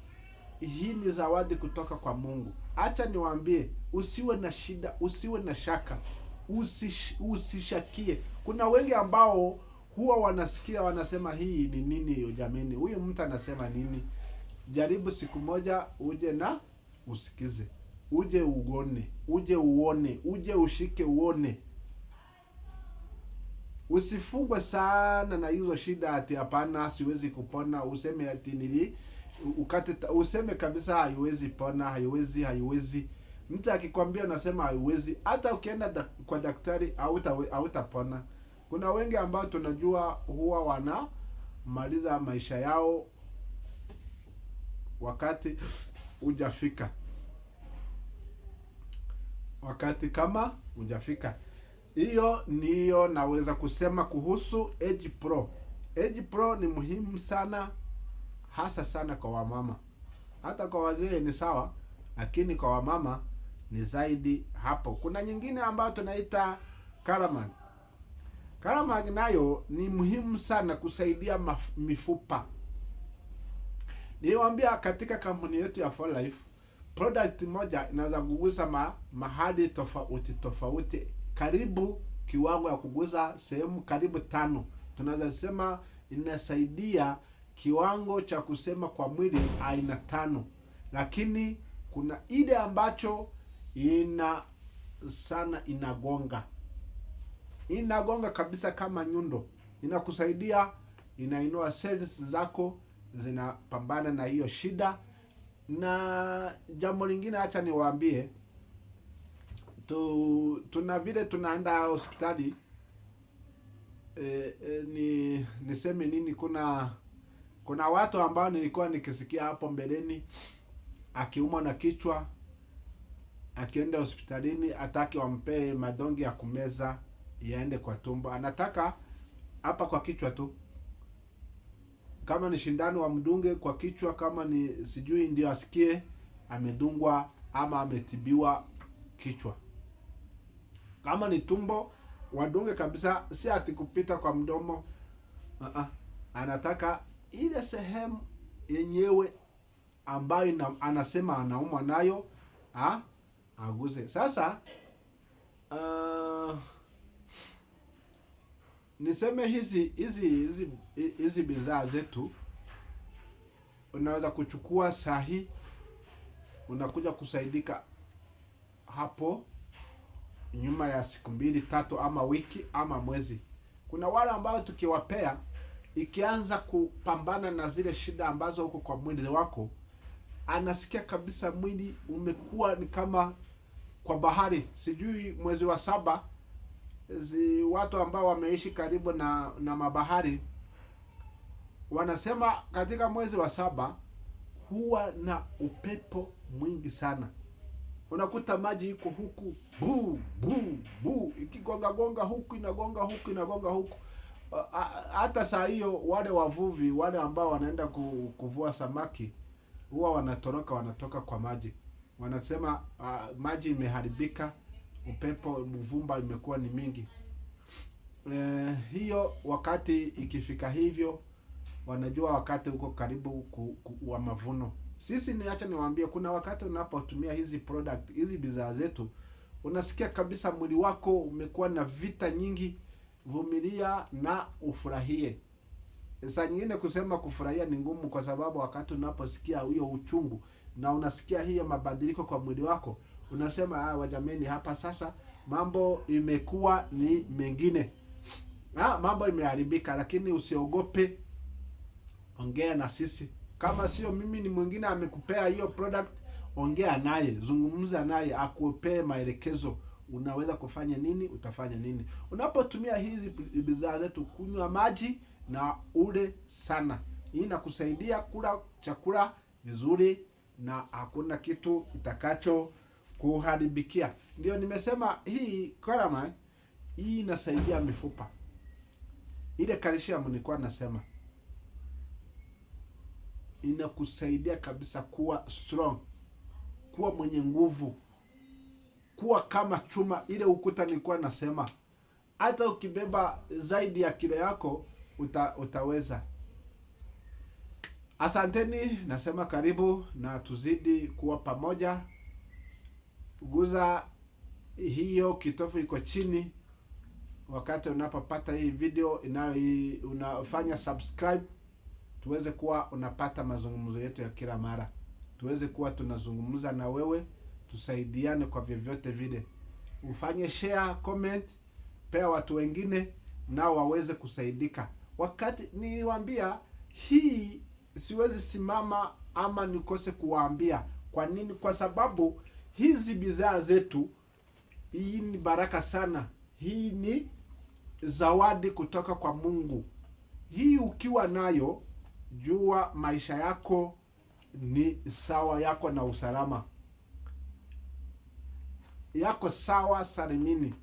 hii ni zawadi kutoka kwa Mungu. Acha niwaambie, usiwe na shida, usiwe na shaka, usishakie. Kuna wengi ambao huwa wanasikia wanasema hii ni nini jameni? Huyu mtu anasema nini? Jaribu siku moja uje na usikize. Uje uone, uje ushike uone. Usifungwe sana na hizo shida ati hapana siwezi kupona, useme ati useme kabisa haiwezi pona, haiwezi. Mtu akikwambia unasema haiwezi, hata ukienda kwa daktari hautapona. Kuna wengi ambao tunajua huwa wanamaliza maisha yao wakati hujafika. Wakati kama hujafika. Hiyo ndiyo naweza kusema kuhusu Age Pro. Age Pro ni muhimu sana, hasa sana kwa wamama. Hata kwa wazee ni sawa, lakini kwa wamama ni zaidi hapo. Kuna nyingine ambayo tunaita Calamag. Calamag nayo ni muhimu sana kusaidia mifupa. Niliwaambia katika kampuni yetu ya For Life, product moja inaweza kugusa mahali tofauti. Karibu kiwango ya kuguza sehemu karibu 5. Tunaweza sema inasaidia kiwango cha kusema kwa mwili aina 5. Lakini kuna ile ambacho inagonga kabisa kama nyundo. Inakusaidia, inainua cells zako, zinapambana na hiyo shida. Na jambo lingine acha niwaambie, tuna vile tunaenda hospitali, niseme nini, kuna watu ambao nilikuwa nikisikia hapo mbeleni akiumwa na kichwa, akienda hospitalini ataki wampee madonge ya kumeza yaende kwa tumbo, anataka hapa kwa kichwa tu. Kama ni shindano wamdunge kwa kichwa, kama ni sijui ndio asikie amedungwa ama ametibiwa kichwa. Kama ni tumbo wadunge kabisa, si ati kupita kwa mdomo. Anataka ile sehemu yenyewe ambayo anasema anaumwa nayo aguze. Sasa niseme hizi bidhaa zetu unaweza kuchukua sahi, unakuja kusaidika hapo nyuma ya siku 2, 3 ama wiki ama mwezi. Kuna wale ambao tukiwapea, ikianza kupambana na zile shida ambazo huko kwa mwili wako, anasikia kabisa mwili umekuwa ni kama kwa bahari. Sijui mwezi wa 7, watu ambao wameishi karibu na mabahari wanasema katika mwezi wa 7 huwa na upepo mwingi sana. Unakuta maji iko huku ikigonga huku, inagonga huku. Hata saa hiyo wale wavuvi, wale ambao wanaenda kuvua samaki, huwa wanatoka kwa maji. Wanasema maji imeharibika, upepo, mvumba imekuwa ni mingi. Hiyo wakati ikifika hivyo, wanajua wakati uko karibu wa mavuno. Sisi acha niwaambie, kuna wakati unapotumia hizi product, hizi bidhaa zetu, unasikia kabisa mwili wako umekuwa na vita nyingi. Vumilia na ufurahie. Saa nyingine kusema kufurahia ni ngumu, kwa sababu wakati unaposikia hiyo uchungu na unasikia hiyo mabadiliko kwa mwili wako, unasema wajameni, hapa sasa mambo imekuwa ni mengine, mambo imeharibika. Lakini usiogope, ongea na sisi. Kama sio mimi, ni mwingine amekupea hiyo product, ongea naye, zungumza naye, akupee maelekezo unaweza kufanya nini, utafanya nini. Unapotumia hizi bidhaa zetu, kunywa maji na ule sana. Hii inakusaidia kula chakula vizuri na hakuna kitu itakacho kuharibikia. Ndio nimesema hii Calamine hii inasaidia mifupa. Ile calcium nilikuwa nasema inakusaidia kabisa kuwa strong, kuwa mwenye nguvu, kuwa kama chuma. Ile ukuta nilikuwa nasema hata ukibeba zaidi ya kilo yako utaweza. Asanteni, nasema karibu na tuzidi kuwa pamoja. Guza hiyo kitofu iko chini wakati unapopata hii video, unafanya subscribe, tuweze kuwa unapata mazungumzo yetu ya kila mara, tuweze kuwa tunazungumza na wewe, tusaidiane kwa vyovyote vile. Ufanye share, comment, pea watu wengine nao waweze kusaidika. Wakati niliwaambia hii, siwezi simama ama nikose kuwaambia. Kwa nini? Kwa sababu hizi bidhaa zetu, hii ni baraka sana. Hii ni zawadi kutoka kwa Mungu. Hii ukiwa nayo, jua maisha yako ni sawa, yako na usalama, yako sawa salimini.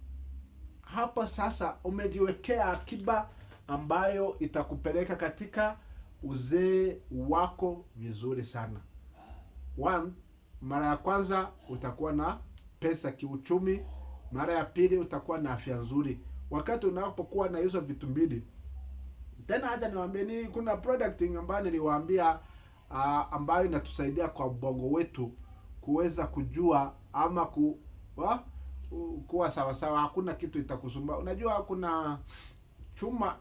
Hapa sasa umejiwekea akiba ambayo itakupeleka katika uzee wako vizuri sana. Mara ya kwanza utakuwa na pesa kiuchumi, mara ya pili utakuwa na afya nzuri. Wakati unapokuwa na hizo vitu mbili, tena acha niwaambie, kuna product ambayo niliwaambia ambayo inatusaidia kwa ubongo wetu kuweza kujua ama kuwa sawa sawa, hakuna kitu itakusumbua. Unajua kuna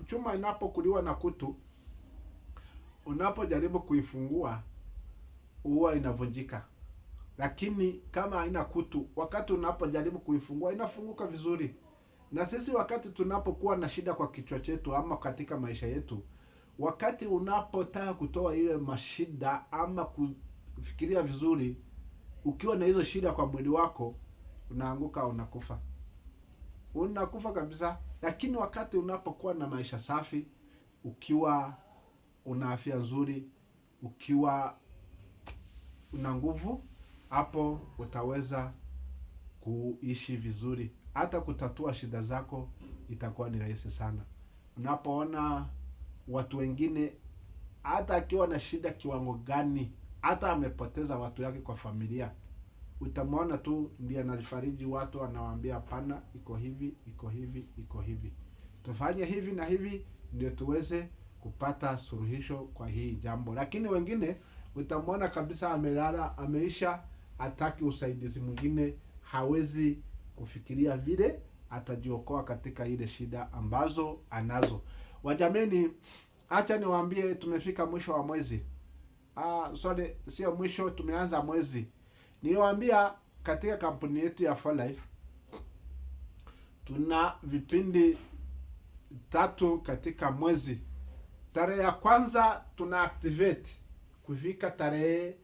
chuma inapokuliwa na kutu, unapojaribu kuifungua huwa inavunjika. Lakini kama haina kutu, wakati unapojaribu kuifungua inafunguka vizuri. Na sisi wakati tunapokuwa na shida kwa kichwa chetu ama katika maisha yetu, wakati unapotaka kutoa ile mashida ama kufikiria vizuri, ukiwa na hizo shida kwa mwili wako, unaanguka, unakufa kabisa. Lakini wakati unapokuwa na maisha safi, ukiwa una afya nzuri, ukiwa una nguvu, hapo utaweza kuishi vizuri. Hata kutatua shida zako itakuwa ni rahisi sana. Unapoona watu wengine, hata akiwa na shida kiwango gani, hata amepoteza watu yake kwa familia, utamwona tu ndiye anafariji watu, anawaambia hapana, iko hivi, iko hivi, iko hivi, tufanye hivi na hivi ndio tuweze kupata suluhisho kwa hii jambo. Lakini wengine utamwona kabisa amelala, ameisha, hataki usaidizi mwingine, hawezi kufikiria vile atajiokoa katika ile shida ambazo anazo. Wajameni, acha niwaambie, tumefika mwisho wa mwezi. Sio mwisho, tumeanza mwezi. Niliwaambia katika kampuni yetu ya For Life tuna vipindi 3 katika mwezi. Tarehe ya kwanza tuna activate kufika tarehe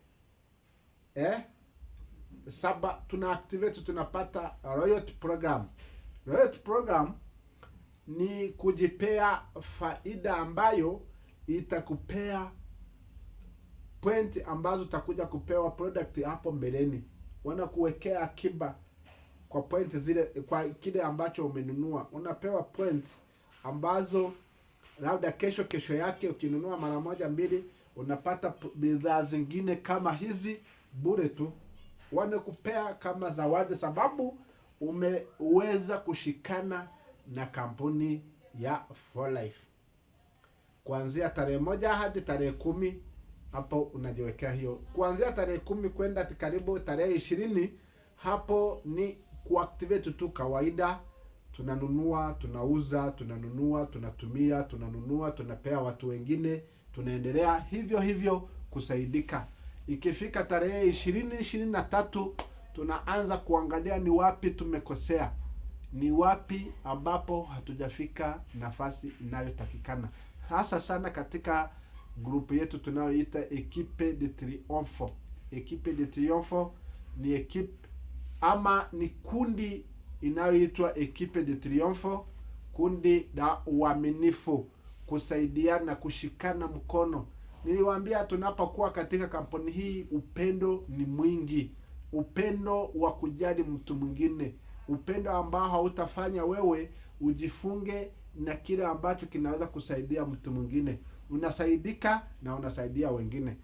7 tuna activate, tunapata Royalty Program. Royalty Program ni kujipea faida ambayo itakupea point ambazo utakuja kupewa product hapo mbeleni. Wanakuwekea akiba kwa point zile, kwa kile ambacho umenunua. Unapewa point ambazo labda kesho yake ukinunua mara moja mbili, unapata bidhaa zingine kama hizi bure tu. Wanakupea kama zawadi sababu umeweza kushikana na kampuni ya For Life. Kuanzia tarehe 1 hadi tarehe 10, hapo unajiwekea hiyo. Kuanzia tarehe 10 kwenda karibu tarehe 20, hapo ni kuactivate tu kawaida. Tunanunua, tunauza, tunanunua, tunatumia, tunanunua, tunapea watu wengine, tunaendelea hivyo hivyo kusaidika. Ikifika tarehe 2023 tunaanza kuangalia ni wapi tumekosea, ni wapi ambapo hatujafika nafasi inayotakikana, hasa sana katika grupu yetu tunayoita Equipe de Triomphe. Equipe de Triomphe ni equipe ama ni kundi inayoitwa Equipe de Triomphe, kundi la uaminifu, kusaidiana, kushikana mkono. Niliwaambia tunapokuwa katika kampuni hii, upendo ni mwingi, upendo wa kujali mtu mwingine, upendo ambao hautafanya wewe ujifunge na kile ambacho kinaweza kusaidia mtu mwingine. Unasaidika na unasaidia wengine.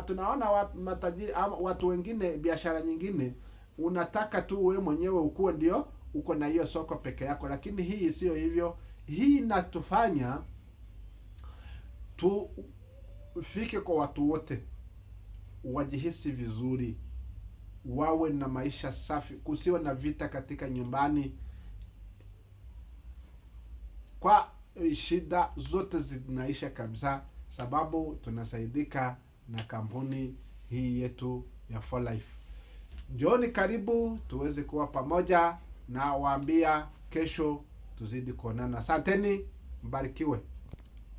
Tunaona matajiri, watu wengine, biashara nyingine, unataka tu wewe mwenyewe ukuwe ndio uko na hiyo soko peke yako, lakini hii sio hivyo. Hii inatufanya tufike kwa watu wote, wajihisi vizuri, wawe na maisha safi, kusiwe na vita katika nyumbani, kwa shida zote zinaisha kabisa, sababu tunasaidika na kampuni hii yetu ya 4Life. Njooni karibu tuweze kuwa pamoja, na waambia kesho tuzidi kuonana. Asanteni, mbarikiwe.